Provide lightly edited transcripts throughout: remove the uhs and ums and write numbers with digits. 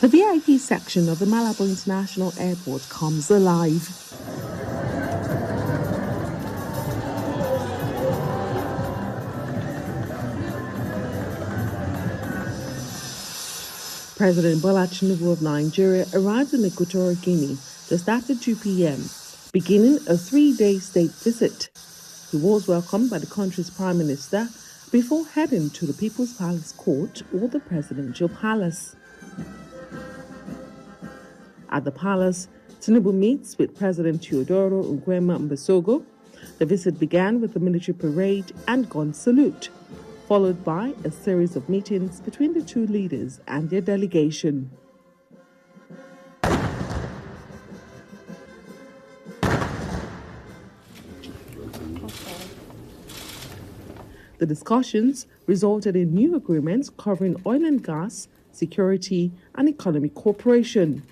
The VIP section of the Malabo International Airport comes alive. President Bola Tinubu of Nigeria arrived in Equatorial Guinea just after 2 p.m., beginning a 3-day state visit. He was welcomed by the country's Prime Minister before heading to the People's Palace Court or the Presidential Palace. At the palace, Tinubu meets with President Teodoro Nguema Mbasogo. The visit began with a military parade and gun salute, followed by a series of meetings between the two leaders and their delegation. The discussions resulted in new agreements covering oil and gas, security, and economic cooperation.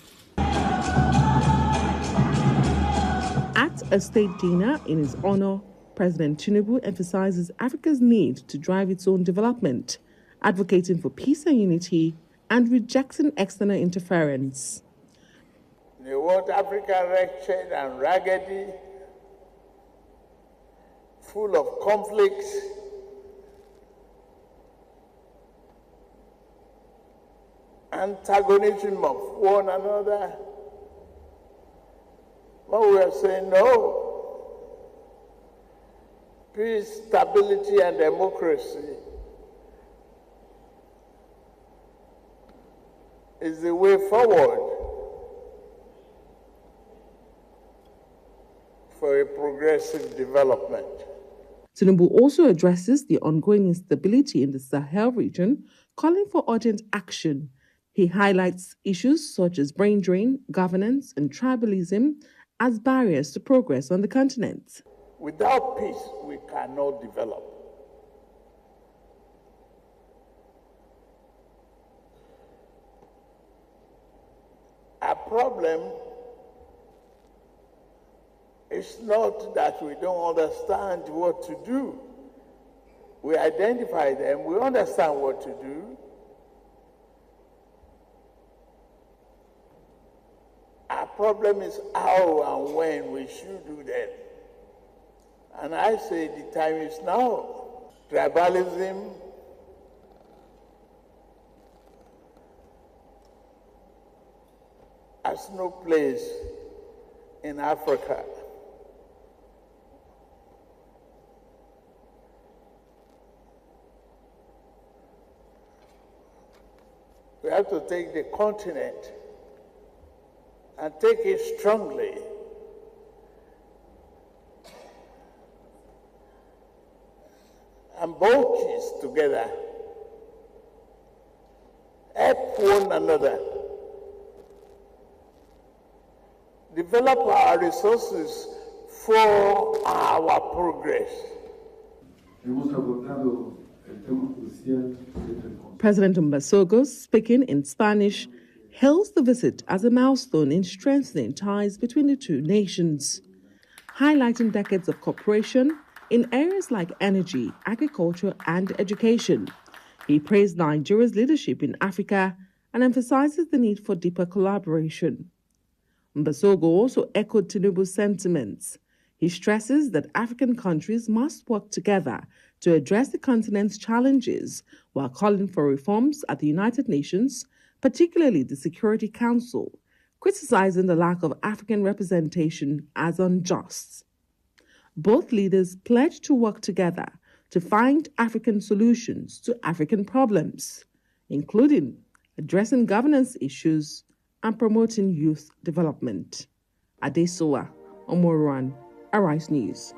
At a state dinner in his honor, President Tinubu emphasizes Africa's need to drive its own development, advocating for peace and unity and rejecting external interference. They want Africa wretched and raggedy, full of conflicts, antagonism of one another. But we are saying no. Peace, stability, and democracy is the way forward for a progressive development. Tinubu also addresses the ongoing instability in the Sahel region, calling for urgent action. He highlights issues such as brain drain, governance, and tribalism as barriers to progress on the continent. Without peace, we cannot develop. Our problem is not that we don't understand what to do. We identify them, we understand what to do. Our problem is how and when we should do that. And I say the time is now. Tribalism, has no place in Africa. We have to take the continent and take it strongly. And both keys together help one another, develop our resources for our progress. President Mbasogo, speaking in Spanish, hails the visit as a milestone in strengthening ties between the two nations, highlighting decades of cooperation in areas like energy, agriculture, and education. He praised Nigeria's leadership in Africa and emphasizes the need for deeper collaboration. Mbasogo also echoed Tinubu's sentiments. He stresses that African countries must work together to address the continent's challenges while calling for reforms at the United Nations, particularly the Security Council, criticizing the lack of African representation as unjust. Both leaders pledged to work together to find African solutions to African problems, including addressing governance issues and promoting youth development. Adesowa Omoruan, Arise News.